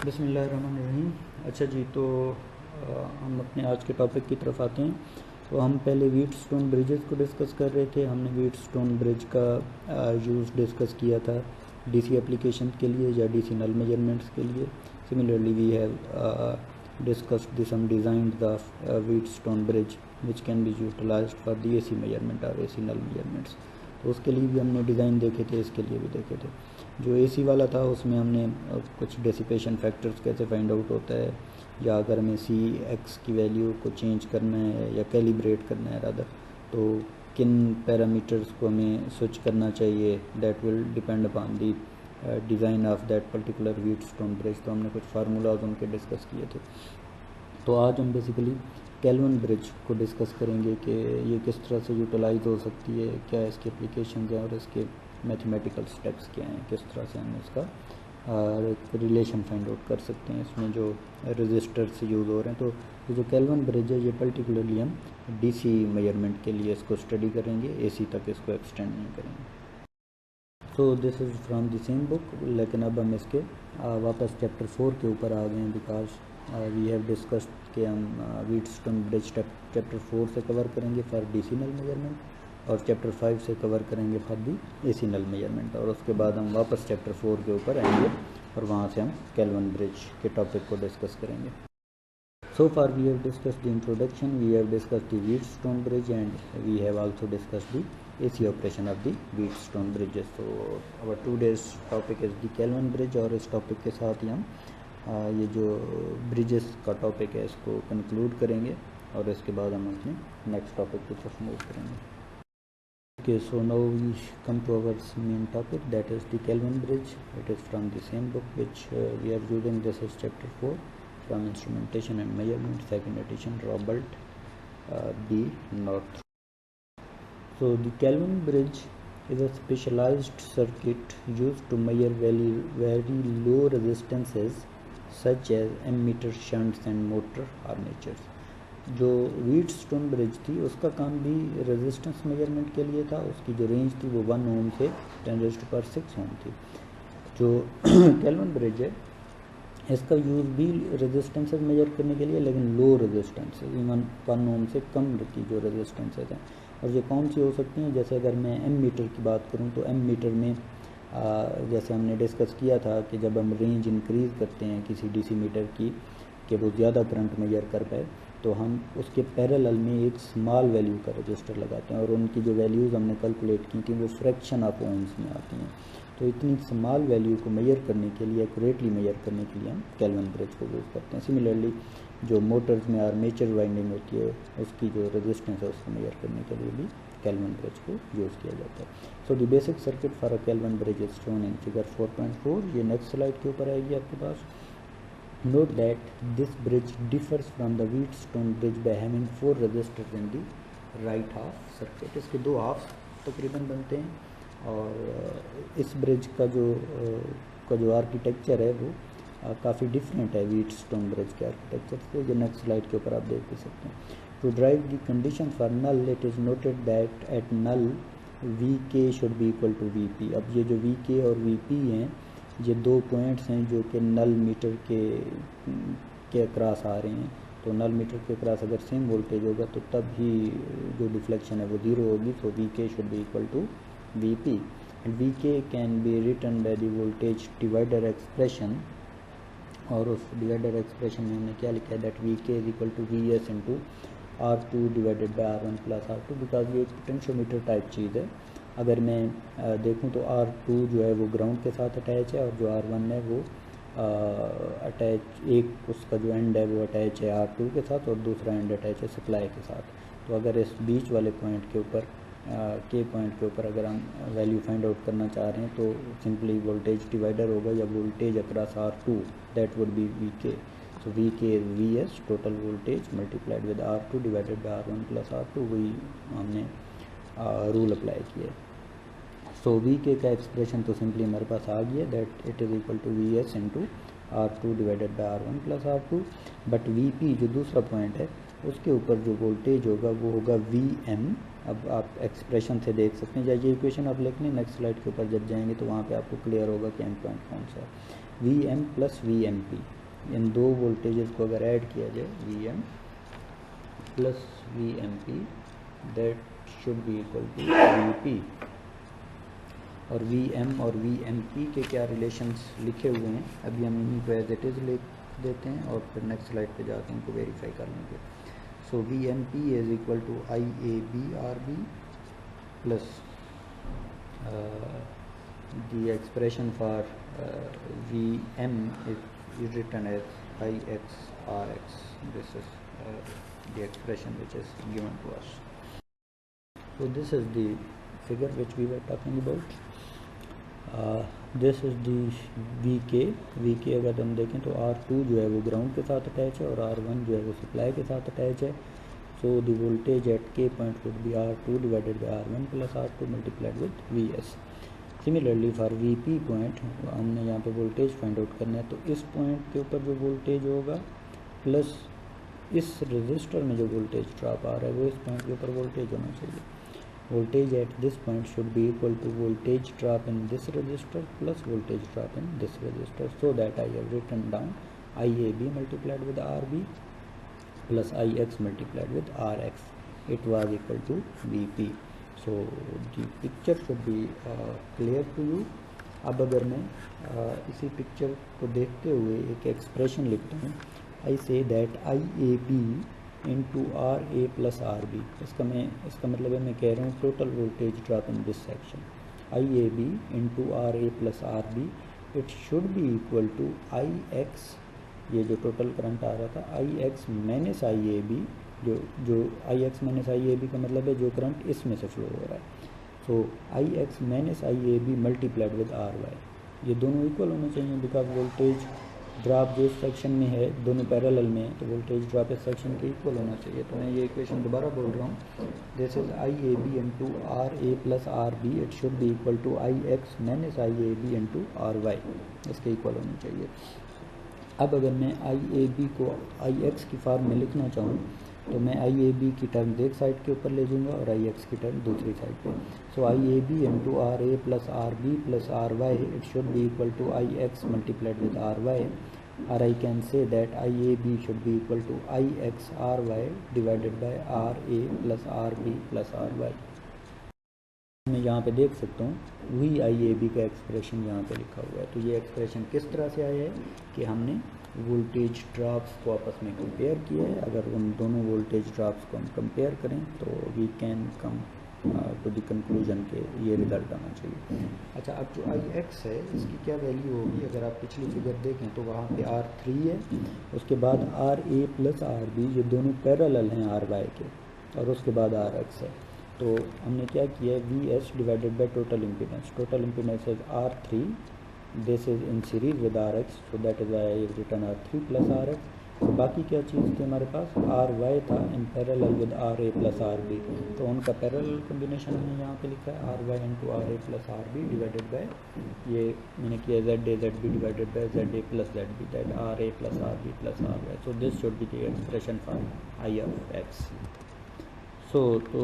बिस्मिल्लाहिर्रहमानिर्रहीम। अच्छा जी, तो हम अपने आज के टॉपिक की तरफ आते हैं। तो हम पहले व्हीटस्टोन ब्रिजेस को डिस्कस कर रहे थे। हमने व्हीटस्टोन ब्रिज का यूज़ डिस्कस किया था डीसी एप्लीकेशन के लिए या डीसी नल मेजरमेंट्स के लिए। Similarly we have discussed the some designed the Wheatstone bridge which can be utilized for the AC measurement or AC null measurements। तो उसके लिए भी हमने डिज़ाइन देखे थे, इसके लिए भी देखे थे। जो AC वाला था उसमें हमने कुछ डेसिपेशन फैक्टर्स कैसे फाइंड आउट होता है, या अगर हमें CX की वैल्यू को चेंज करना है या कैलिब्रेट करना है रादर, तो किन पैरामीटर्स को हमें स्विच करना चाहिए, that will depend upon the design of that particular Wheatstone bridge. तो हमने कुछ फार्मूलाज उनके डिस्कस किए थे। तो आज हम बेसिकली केल्विन ब्रिज को डिस्कस करेंगे कि ये किस तरह से यूटिलाइज हो सकती है, क्या इसके एप्लीकेशन हैं और इसके मैथमेटिकल स्टेप्स क्या हैं, किस तरह से हम इसका रिलेशन फाइंड आउट कर सकते हैं इसमें जो रजिस्टर्स यूज़ हो रहे हैं। तो ये जो केल्विन ब्रिज है ये पर्टिकुलरली हम DC मेजरमेंट के लिए इसको स्टडी करेंगे, AC तक इसको एक्सटेंड नहीं करेंगे। So this is from the same book, लेकिन अब हम इसके वापस चैप्टर 4 के ऊपर आ गए हैं, बिकॉज वी हैव डिस्कस्ड कि हम व्हीटस्टोन ब्रिज चैप्टर 4 से कवर करेंगे फॉर DC नल मेजरमेंट और चैप्टर 5 से कवर करेंगे for the AC null measurement, और उसके बाद हम वापस चैप्टर 4 के ऊपर आएंगे और वहाँ से हम केल्विन ब्रिज के टॉपिक को डिस्कस करेंगे। So far we have discussed the introduction, we have discussed the Wheatstone bridge, and we have also discussed the AC operation of the Wheatstone bridges. So our today's topic is the Kelvin bridge, और इस topic के साथ ही हम ये जो bridges का topic है इसको कंक्लूड करेंगे और इसके बाद हम अपने नेक्स्ट टॉपिक की तरफ मूव करेंगे। Okay, so now we come to our main topic, that is the Kelvin bridge. It is from the same book which we are using. This is chapter 4 from Instrumentation and Measurement, second edition, Robert B. North. So the Kelvin bridge is a specialized circuit used to measure very low resistances such as ammeter, shunts and motor armatures. जो Wheatstone bridge थी उसका काम भी resistance measurement के लिए था। उसकी जो रेंज थी वो 1 ओम से 10⁻⁶ ओम थी। जो केल्विन ब्रिज है इसका यूज़ भी रेजिस्टेंसेस मेजर करने के लिए, लेकिन लो रेजिस्टेंस, इवन 1 ओम से कम की जो रेजिस्टेंसेस हैं। और ये कौन सी हो सकती हैं, जैसे अगर मैं एम मीटर की बात करूं तो एम मीटर में जैसे हमने डिस्कस किया था कि जब हम रेंज इंक्रीज़ करते हैं किसी DC मीटर की कि वो ज़्यादा करंट मेजर कर पाए, तो हम उसके पैरेलल में एक स्मॉल वैल्यू का रजिस्टर लगाते हैं और उनकी जो वैल्यूज़ हमने कैलकुलेट की थी वो फ्रैक्शन ऑफ ओम्स में आती हैं। तो इतनी स्मॉल वैल्यू को मेजर करने के लिए, एक्यूरेटली मेजर करने के लिए हम केल्विन ब्रिज को यूज़ करते हैं। सिमिलरली जो मोटर्स में आर्मेचर वाइंडिंग होती है उसकी जो रेजिस्टेंस है उसको मेजर करने के लिए भी केल्विन ब्रिज को यूज़ किया जाता है। सो the basic circuit for a kelvin bridge is shown in figure 4.4। ये नेक्स्ट स्लाइड के ऊपर आएगी आपके पास। Note that this bridge differs from the Wheatstone bridge by having 4 resistors in the right half circuit। इसके 2 half तकरीबन बनते हैं और इस ब्रिज का जो आर्किटेक्चर है वो काफ़ी डिफरेंट है व्हीटस्टोन ब्रिज के आर्किटेक्चर से, जो नेक्स्ट स्लाइड के ऊपर आप देख भी सकते हैं। To drive the condition for null it is noted that at null VK should be equal to VP। अब ये जो VK और VP हैं ये 2 पॉइंट्स हैं जो कि नल मीटर के अक्रॉस आ रहे हैं। तो नल मीटर के अक्रॉस अगर सेम वोल्टेज होगा तो तब ही जो डिफ्लेक्शन है वो 0 होगी। तो VK should be equal to VP and VK can be written by the voltage divider expression. और उस डिवाइडर एक्सप्रेशन में हमने क्या लिखा है, that VK is equal to VS into R2 divided by R1 plus R2, because ये एक potentiometer type चीज़ है। अगर मैं देखूं तो R2 जो है वो ग्राउंड के साथ अटैच है और जो R1 है वो अटैच, एक उसका जो एंड है वो अटैच है R2 के साथ और दूसरा एंड अटैच है सप्लाई के साथ। तो अगर इस बीच वाले पॉइंट के ऊपर के पॉइंट के ऊपर अगर हम वैल्यू फाइंड आउट करना चाह रहे हैं तो सिंपली वोल्टेज डिवाइडर होगा या voltage across R2, that would be VK। So VK is VS total voltage multiplied with R2 divided by R1 plus R2, वही हमने रूल अप्लाई किया। सो VK का एक्सप्रेशन तो सिंपली हमारे पास आ गया, that it is equal to VS into R2 divided by R1 plus R2। But VP जो दूसरा पॉइंट है उसके ऊपर जो वोल्टेज होगा वो होगा VM अब आप एक्सप्रेशन से देख सकते हैं, या ये इक्वेशन आप लिख लें, नेक्स्ट स्लाइड के ऊपर जब जाएंगे तो वहाँ पे आपको क्लियर होगा कि एंड पॉइंट कौन सा है। V M plus V M P, इन दो वोल्टेजेस को अगर ऐड किया जाए, V M plus V M P, that should be equal to V P. और वी एम और वी एम पी के क्या रिलेशंस लिखे हुए हैं, अभी हम इन्हीं को एज इट इज़ लिख देते हैं और फिर नेक्स्ट स्लाइड पे जाके इनको वेरीफाई कर लेंगे। So V M P is equal to I A B R B plus the expression for Vm is written as Ix Rx. This is the expression which is given to us. So this is the figure which we were talking about. This is the Vk अगर हम देखें तो R2 जो है वो ground के साथ attach है और R1 जो है वो सप्लाई के साथ अटैच है। So the voltage at K point would be R2 divided by R1 plus R2 multiplied with Vs. Similarly for Vp point हमने यहाँ पे वोल्टेज फाइंड आउट करना है, तो इस पॉइंट के ऊपर जो वोल्टेज होगा प्लस इस रजिस्टर में जो वोल्टेज ड्रॉप आ रहा है वो इस पॉइंट के ऊपर वोल्टेज होना चाहिए। Voltage at this point should be equal to voltage drop in this resistor plus voltage drop in this resistor, so that I have written down I A B multiplied with R B plus I X multiplied with R X, it was equal to V P. So the picture should be clear to you. अब अगर मैं इसी picture को देखते हुए एक expression लिखता हूँ, I say that I A B into R A plus R B, इसका मतलब है मैं कह रहा हूँ total voltage drop in this section I A B into R A plus R B, it should be equal to I X, ये जो total current आ रहा था I X minus I A B, जो I X minus I A B का मतलब है जो करंट इसमें से फ्लो हो रहा है। So I X minus I A B multiplied with R Y, ये दोनों इक्वल होने चाहिए बिकॉज वोल्टेज ड्रॉप जो इस सेक्शन में है दोनों पैरेलल में है, तो वोल्टेज ड्रॉप इस सेक्शन के इक्वल होना चाहिए। तो मैं ये इक्वेशन दोबारा बोल रहा हूँ, this is I A B into R A plus R B, it should be equal to I X minus I A B into R Y, इसके इक्वल होनी चाहिए। अब अगर मैं आई ए बी को आई एक्स की फॉर्म में लिखना चाहूँ तो मैं आई ए बी की टर्म एक साइड के ऊपर ले जाऊँगा और आई एक्स की टर्म दूसरी साइड पे। So I A B into R A plus R B plus R Y, it should be equal to I X multiplied with R Y, और I can say that I A B should be equal to I X R Y divided by R A plus R B plus R Y. मैं यहाँ पे देख सकता हूँ वही आई A B का expression यहाँ पे लिखा हुआ है। तो ये एक्सप्रेशन किस तरह से आया है कि हमने वोल्टेज ड्रॉप्स को आपस में कंपेयर किया है। अगर उन दोनों वोल्टेज ड्रॉप्स को हम कंपेयर करें तो we can come to the conclusion के ये रिजल्ट आना चाहिए। अच्छा, अब जो आई एक्स है इसकी क्या वैल्यू होगी, अगर आप पिछली फिगर देखें तो वहाँ पे R3 है, उसके बाद R A plus R B, ये दोनों पैरेलल हैं आर वाई के, और उसके बाद आर एक्स है। तो हमने क्या किया है, V S divided by total impedance is R3, this is in series with R X, so that is I written R3 plus R X. बाकी क्या चीज़ थी हमारे पास, आर वाई था in parallel with R A plus R B, तो उनका parallel combination हमने यहाँ पे लिखा है R Y into R A plus R B divided by, ये मैंने किया Z B divided bye Z A plus Z B, that R A plus R B plus R Y. So this should be the expression for I of X. So तो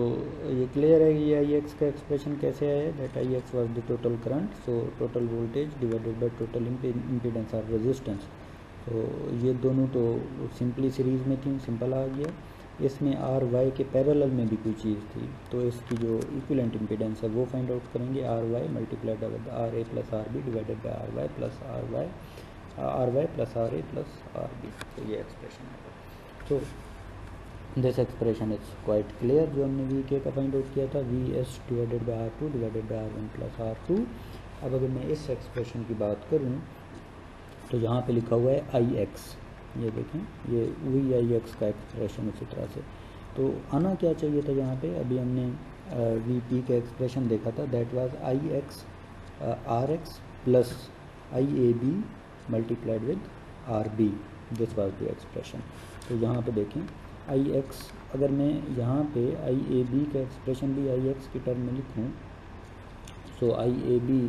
ये clear है ये आई x का expression कैसे आया है, that I x was the total current, so total voltage divided by total impedance और resistance. तो ये दोनों तो सिंपली सीरीज़ में थी, सिंपल आ गया। इसमें आर वाई के पैरेलल में भी कोई चीज़ थी, तो इसकी जो इक्विवेलेंट इम्पीडेंस है वो फाइंड आउट करेंगे, R Y multiplied with R A plus R B divided by R Y plus R Y plus R A plus R B. तो ये एक्सप्रेशन है। तो this expression is quite clear, जो हमने V K का find out किया था, V S divided by R two divided by R one plus R two. अब अगर मैं इस एक्सप्रेशन की बात करूँ तो यहाँ पे लिखा हुआ है आई एक्स, ये देखें ये वही आई एक्स का एक्सप्रेशन उसी तरह से। तो आना क्या चाहिए था यहाँ पे, अभी हमने वी पी का एक्सप्रेशन देखा था, that was I X R X plus I A B multiplied with R B, this was the expression. तो यहाँ पे देखें आई एक्स, अगर मैं यहाँ पे आई ए बी का एक्सप्रेशन भी आई एक्स की टर्म में लिखूँ, so I A B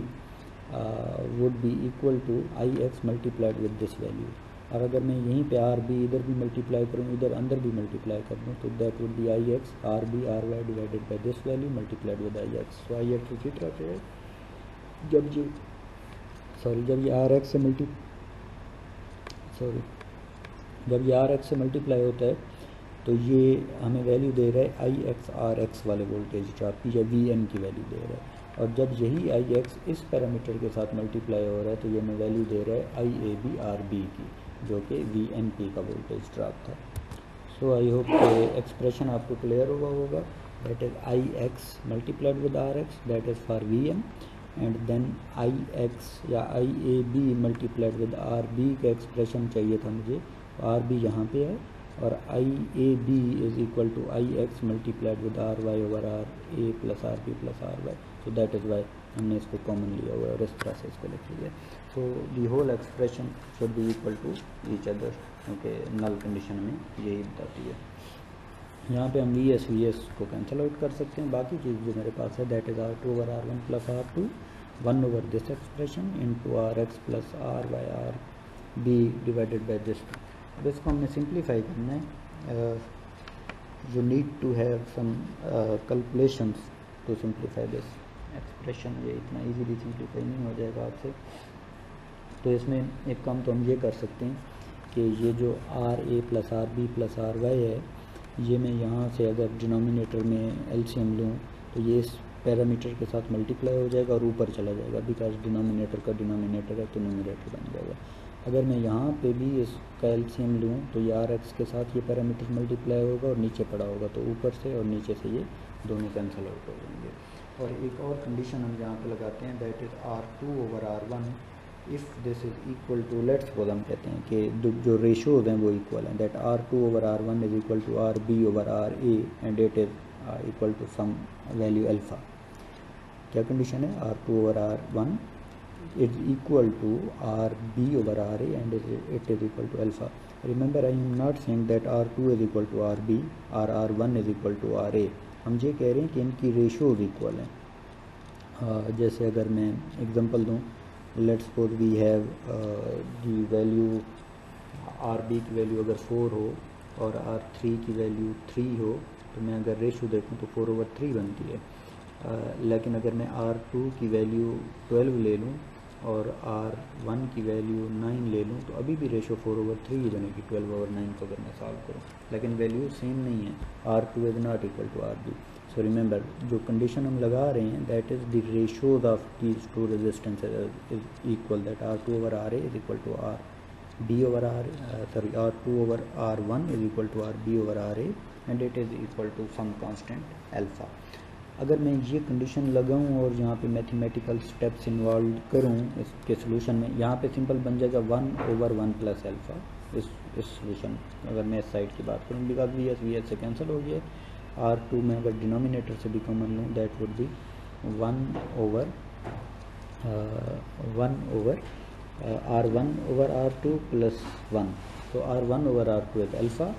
would be equal to ix multiplied with this value, और अगर मैं यहीं पे आर बी इधर भी मल्टीप्लाई करूँ, इधर अंदर भी मल्टीप्लाई कर दूँ, तो that would be I X R B R Y divided by this value multiplied with I X. तो आई एक्स उसी तरह से है, जब ये आर एक्स से मल्टीप्लाई होता है तो ये हमें वैल्यू दे रहा है आई एक्स आर एक्स वाले वोल्टेज ड्रॉप की, या वी एन की वैल्यू दे रहा है। और जब यही आई एक्स इस पैरामीटर के साथ मल्टीप्लाई हो रहा है तो ये हमें वैल्यू दे रहा है I A B R B की, जो कि वी एन पी का वोल्टेज ड्रॉप था। सो आई होप कि एक्सप्रेशन आपको क्लियर हुआ होगा। That is I X multiplied with R X, that is for V N, and then I X या I A B multiplied with R B का expression चाहिए था मुझे, आर बी यहाँ पे है, और I A B is equal to I X multiplied with R Y over R A plus R B plus R Y. So that is why हमने इसको कॉमन लिया हुआ है और इस तरह से इसको लिख लिया। So the whole expression should be equal to each other, क्योंकि नल कंडीशन में यही बताती है। यहाँ पे हम वी एस को कैंसिल आउट कर सकते हैं। बाकी चीज़ जो मेरे पास है that is R two over R one plus R two, one over this expression into R X plus R Y R B divided by this. अब इसको हमने सिंप्लीफाई करना है। You need to have some calculations to simplify this expression. ये इतना easily simplify नहीं हो जाएगा आपसे। तो इसमें एक काम तो हम ये कर सकते हैं कि ये जो R A plus R B plus R Y है, ये मैं यहाँ से अगर डिनोमिनेटर में एलसीएम लूँ तो ये इस पैरामीटर के साथ मल्टीप्लाई हो जाएगा और ऊपर चला जाएगा, बिकॉज डिनोमिनेटर का डिनोमिनेटर है तो न्यूमरेटर बन जाएगा। अगर मैं यहाँ पे भी इसका एलसीएम लूँ तो ये आर एक्स के साथ ये पैरामीटर मल्टीप्लाई होगा और नीचे पड़ा होगा, तो ऊपर से और नीचे से ये दोनों कैंसिल आउट हो जाएंगे। और एक और कंडीशन हम यहाँ पे लगाते हैं, that is R two over R one if this is equal to, let's suppose हम कहते हैं कि जो रेशोज हैं वो इक्वल हैं, that R two over R one is equal to R B over R A and it is equal to some value alpha. क्या condition है? R two over R one is equal to r b over r a and it is equal to alpha. Remember I am not saying that r2 is equal to r b or r1 is equal to r a. हम ये कह रहे हैं कि इनकी ratios equal हैं। जैसे अगर मैं एग्जांपल दूं, let's suppose we have the value R B की वैल्यू अगर 4 हो और r3 की वैल्यू 3 हो, तो मैं अगर रेशो देखूं तो 4/3 बनती है। लेकिन अगर मैं R2 की वैल्यू 12 ले लूँ और R1 की वैल्यू 9 ले लूँ तो अभी भी रेशो 4/3 ही बनेगी 12/9 को अगर मैं सॉल्व करूँ, लेकिन वैल्यू सेम नहीं है। R2 is not equal to RB। So remember जो कंडीशन हम लगा रहे हैं that is the ratios of these two resistance is equal, that R2 over RA is equal to RB over R2 over R1 is equal to RB over RA and it is equal to some constant alpha. अगर मैं ये condition लगाऊं और यहाँ पे mathematical steps involve करूँ इसके solution में, यहाँ पे सिंपल बन जाएगा 1/1 प्लस अल्फ़ा इस सोल्यूशन। अगर मैं इस साइड की बात करूँ, बिकॉज वी एस से कैंसिल हो गया। R2 में अगर डिनोमिनेटर से भी कॉमन लूँ that would B 1/1 R1 over R2 plus 1। तो R1 over R2 is alpha,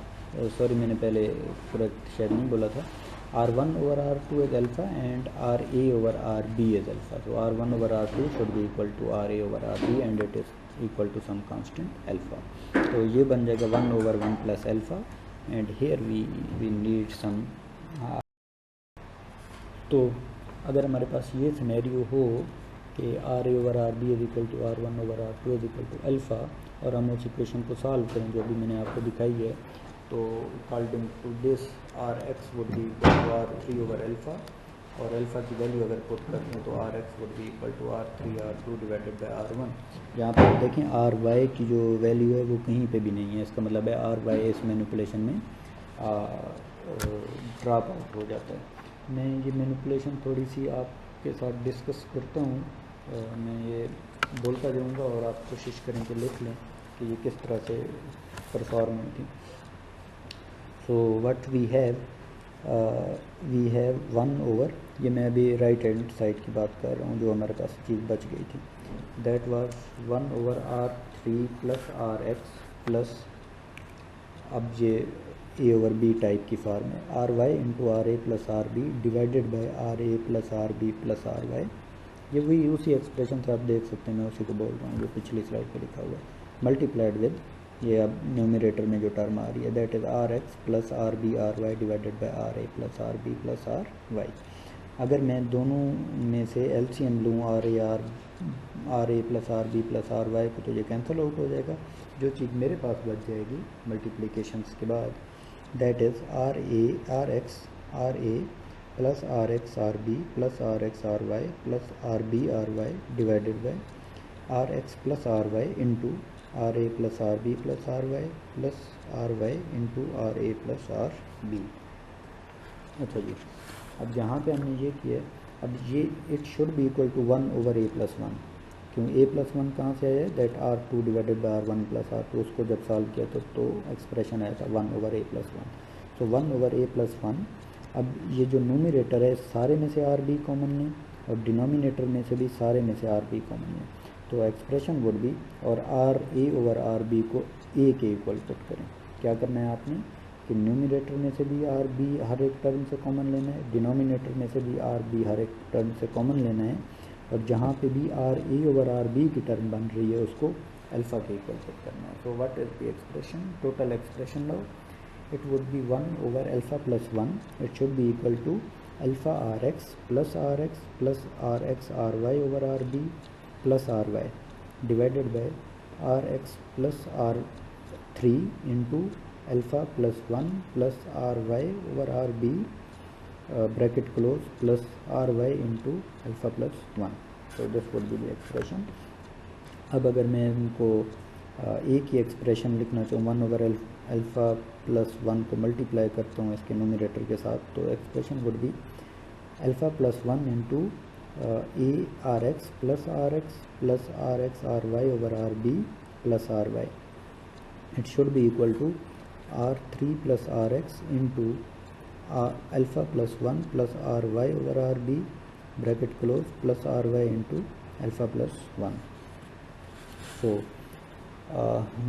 sorry मैंने पहले पूरा शायद नहीं बोला था, R1 over R2 is alpha and RA over RB is alpha. So R1 over R2 should be equal to RA over RB and it is equal to some constant alpha. तो ये बन जाएगा 1/1 plus alpha and here we need some तो अगर हमारे पास ये scenario हो कि RA over RB is equal to R1 over R2 is equal to alpha और हम उस इक्वेशन को सॉल्व करें जो अभी मैंने आपको दिखाई है, तो according to this R X would be equal to R3 over alpha, और अल्फ़ा की वैल्यू अगर पुट करते हैं तो R X would be equal to R3 R2 divided by R1। यहाँ पर देखें आर वाई की जो वैल्यू है वो कहीं पे भी नहीं है, इसका मतलब है आर वाई इस मैनिपुलेशन में ड्रॉप आउट हो जाता है। मैं ये मैनिपुलेशन थोड़ी सी आपके साथ डिस्कस करता हूँ, मैं ये बोलता जाऊँगा और आप कोशिश करें कि लिख लें कि ये किस तरह से परफॉर्म होती। So what we have 1 over, ये मैं अभी राइट हैंड साइड की बात कर रहा हूँ जो हमारे पास चीज़ बच गई थी, that was 1 over R3 plus RX plus, अब ये A ओवर B टाइप की फॉर्म है, RY into RA plus RB divided by RA plus RB plus RY। ये वही उसी एक्सप्रेशन से आप देख सकते हैं, मैं उसी को बोल रहा हूँ जो पिछली स्लाइड पे लिखा हुआ है, मल्टीप्लाइड विद ये अब न्यूमरेटर में जो टर्म आ रही है that is R X plus R B R Y divided by R A plus R B plus R Y. अगर मैं दोनों में से एलसीएम लूँ R A plus R B plus R Y को, तो ये कैंसिल आउट हो जाएगा। जो चीज़ मेरे पास बच जाएगी मल्टीप्लिकेशंस के बाद that is R X R A plus R X R B plus R X R Y plus R B R Y divided by R X plus R Y into R A plus R B plus R Y plus R Y into R A plus R B. अच्छा जी, अब यहाँ पे हमने ये किया, अब ये it should be equal to 1 over A plus 1, क्यों ए प्लस 1 कहाँ से आया है that R two divided by R one plus R two, उसको जब सॉल्व किया तो एक्सप्रेशन आया था 1 ओवर ए प्लस 1। तो 1 ओवर ए प्लस 1, अब ये जो न्यूमरेटर है सारे में से आर बी कॉमन लें और डिनोमिनेटर में से भी सारे में से आर बी कॉमन लें, तो एक्सप्रेशन वुड बी, और R A over R B को ए के इक्वल पुट करें। क्या करना है आपने कि न्यूमरेटर में से भी आर बी हर एक टर्म से कॉमन लेना है, डिनोमिनेटर में से भी आर बी हर एक टर्म से कॉमन लेना है, और जहाँ पे भी R A over R B की टर्म बन रही है उसको अल्फ़ा के इक्वल पुट करना है। So what is the expression, total expression now it would be 1 over alpha plus 1, it should be equal to alpha rx plus rx ry over rb plus ry divided by rx plus r3 into alpha plus 1 plus ry over rb bracket close plus ry into alpha plus 1. So this would be the expression. अब अगर मैं इनको ए की expression लिखना चाहूँ 1 over alpha plus 1 को multiply करता हूँ इसके न्यूमरेटर के साथ, तो expression would be alpha plus 1 into A R X plus R X R Y over R B plus R Y, it should be equal to R 3 plus R X into alpha plus 1 plus R Y over R B bracket close plus R Y into alpha plus 1. So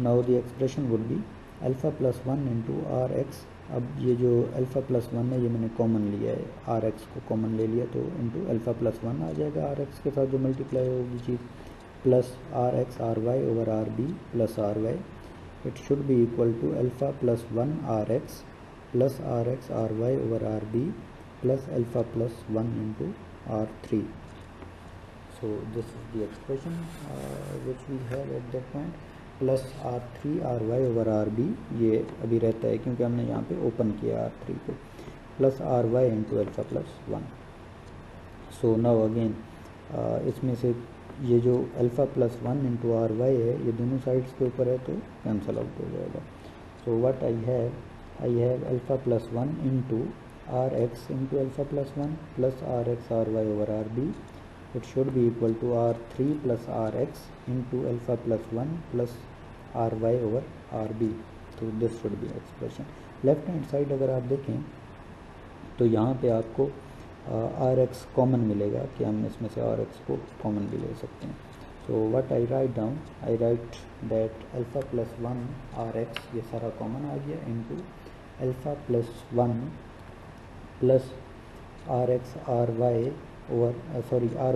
now the expression would be alpha plus 1 into R X, अब ये जो alpha plus 1 है ये मैंने common लिया है, are X को common ले लिया, तो इंटू अल्फ़ा प्लस 1 आ जाएगा आर एक्स के साथ जो मल्टीप्लाई होगी चीज़, plus R X R Y over R B plus R Y, it should be equal to alpha plus 1 R X R Y over R B plus alpha plus 1 into R 3. So this is the expression which we have at that point, plus R 3 R Y over R B, ये अभी रहता है क्योंकि हमने यहाँ पे open किया R 3 को, plus R Y into alpha plus 1. So now again इसमें से ये जो alpha plus 1 into R Y है ये दोनों साइड्स के ऊपर है तो कैंसिल आउट हो जाएगा. So what I have alpha plus 1 into R X into alpha plus 1 plus R X R Y over R B, it should be equal to r3 plus rx into alpha plus 1 plus ry over rb. तो this should be expression. Left hand side अगर आप देखें तो यहाँ पे आपको rx common मिलेगा कि हम इसमें से rx को कॉमन भी ले सकते हैं. so what I write down, I write that alpha plus 1 rx ये सारा कॉमन आ गया into alpha plus 1 plus rx ry over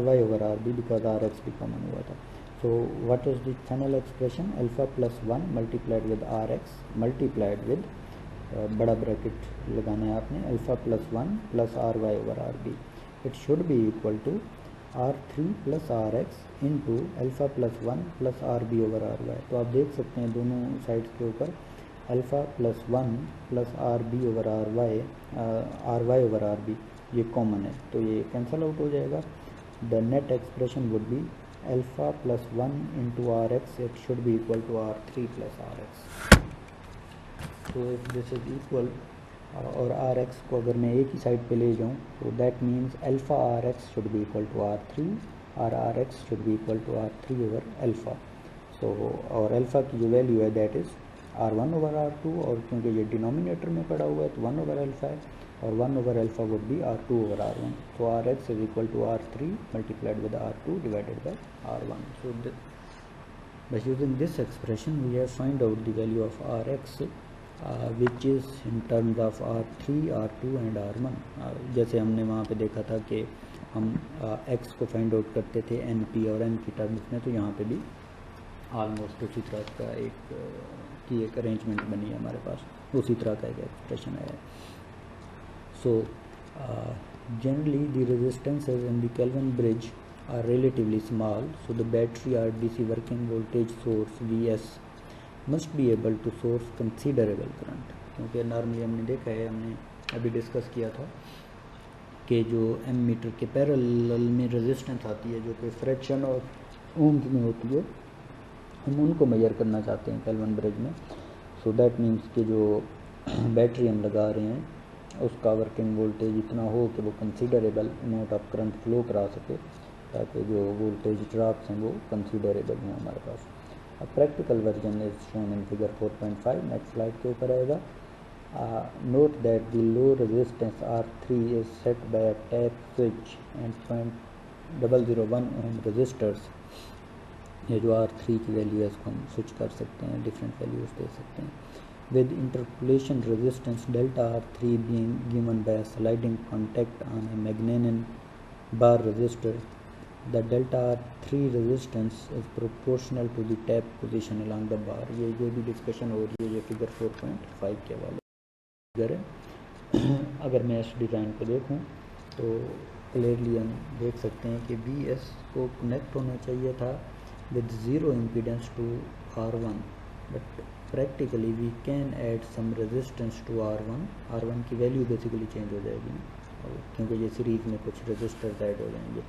ry over rb because rx भी कॉमन हुआ था. so what is the final expression, alpha plus 1 multiplied with rx multiplied with बड़ा bracket लगाना है आपने, alpha plus 1 plus R Y over R B, it should be equal to r3 plus R X into alpha plus 1 plus R B over R Y. तो आप देख सकते हैं दोनों साइड्स के ऊपर alpha plus 1 plus R B over R Y over R B ये common है तो ये कैंसिल आउट हो जाएगा. The net expression would be alpha plus 1 into R X, it should be equal to r3 plus R X. तो if this is equal और R X को अगर मैं एक ही साइड पे ले जाऊँ तो that means alpha R X should be equal to r3 और R X should be equal to r3 over alpha. So और अल्फ़ा की जो वैल्यू है that is r1 over r2, और क्योंकि ये डिनोमिनेटर में पड़ा हुआ है तो 1 ओवर अल्फ़ा है और 1 over alpha would be r2 over r1. So rx is equal to r3 multiplied with r2 divided by r1. So by using this expression we have find out the value of rx which is in terms of r3, r2 and r1. जैसे हमने वहाँ पे देखा था कि हम x को find out करते थे np और n की टर्म्स में, तो यहाँ पे भी ऑलमोस्ट उसी तरह का एक की एक अरेंजमेंट बनी है हमारे पास, उसी तरह का एक एक्सप्रेशन है। So generally the resistances in the Kelvin bridge are relatively small, so the battery और DC working voltage source VS must be able to source considerable current, क्योंकि नॉर्मली हमने देखा है, हमने अभी डिस्कस किया था कि जो एमीटर के पैरेलल में रेजिस्टेंस आती है जो कि फ्रैक्शन और ओम्स में होती है, हम उनको मेजर करना चाहते हैं केल्विन ब्रिज में। सो दैट मीन्स कि जो बैटरी हम लगा रहे हैं उसका वर्किंग वोल्टेज इतना हो कि वो considerable amount of current flow करा सके, ताकि जो वोल्टेज ड्रॉप्स हैं वो कंसीडरेबल हों हमारे पास। अब practical version is shown in figure 4.5, next slide के ऊपर आएगा। Note that the low resistance R3 is set by a tap switch and 0.001 ohm resistors। ये जो R3 की वैल्यू है इसको हम स्विच कर सकते हैं, डिफरेंट वैल्यूज दे सकते हैं। With interpolation resistance delta R3 being given by a sliding contact on a Magnanin bar resistor, the delta R3 resistance is proportional to the tap position along the bar। ये भी discussion हो रही है, ये figure 4.5 के वाले figure है। अगर मैं इस डिज़ाइन को देखूं तो क्लियरली हम देख सकते हैं कि VS को कनेक्ट होना चाहिए था with zero impedance to R1, but practically we can add some resistance to R1 की वैल्यू बेसिकली चेंज हो जाएगी, क्योंकि ये सीरीज़ में कुछ रजिस्टर्स ऐड हो जाएंगे।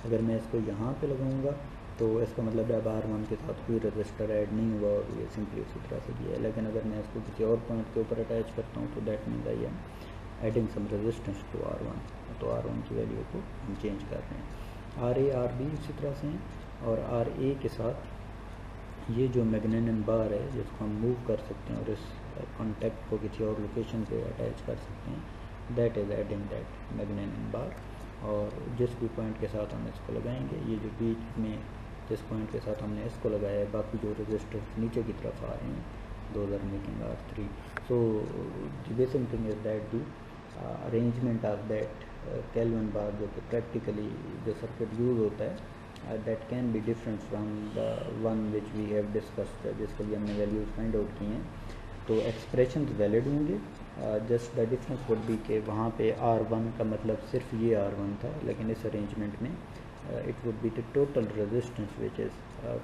अगर मैं इसको यहाँ पे लगाऊंगा तो इसका मतलब है अब R1 के साथ कोई रजिस्टर ऐड नहीं हुआ और ये सिंपली उसी तरह से किया है। लेकिन अगर मैं इसको किसी और पॉइंट के ऊपर अटैच करता हूँ तो that means I am adding some resistance to R1, तो R1 की वैल्यू को हम चेंज कर रहे हैं। RA RB इसी तरह से हैं, और RA के साथ ये जो मैग्नेनियन बार है जिसको हम मूव कर सकते हैं और इस कॉन्टैक्ट को किसी और लोकेशन पे अटैच कर सकते हैं, दैट इज़ एडिंग दैट मैग्नेनियन बार। और जिस भी पॉइंट के साथ हम इसको लगाएंगे, ये जो बीच में जिस पॉइंट के साथ हमने इसको लगाया है, बाकी जो रजिस्टर्स नीचे की तरफ आ रहे हैं those are making R3। So the basic thing is that the arrangement of that Kelvin bar, जो कि प्रैक्टिकली जो सर्किट यूज होता है, that can be different from the one which we have discussed, जिसके लिए हमने वैल्यूज फाइंड आउट की हैं। तो एक्सप्रेशन वैलिड होंगे, just the difference would be के वहाँ पे R1 का मतलब सिर्फ ये R1 था, लेकिन इस अरेंजमेंट में it would be the total resistance which is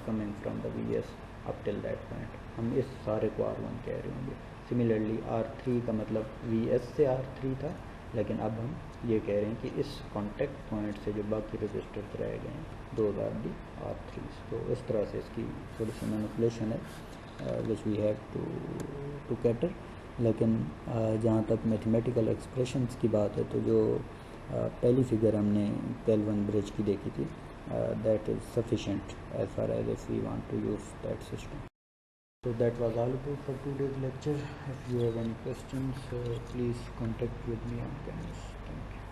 coming from the VS up till that point, हम इस सारे को R1 कह रहे होंगे। सिमिलरली R3 का मतलब VS से R3 था, लेकिन अब हम ये कह रहे हैं कि इस कॉन्टैक्ट पॉइंट से जो बाकी रजिस्टर्स रह गए हैं दोज आर दी R3। तो इस तरह से इसकी थोड़ी सी मैनिपुलेशन है which we have to cater. लेकिन जहाँ तक मैथमेटिकल एक्सप्रेशंस की बात है, तो जो पहली फिगर हमने केल्विन ब्रिज की देखी थी, that is sufficient as far as if we want to use that system. So that was all about for today's lecture. If you have any questions, please contact with me on Canvas. Thank you.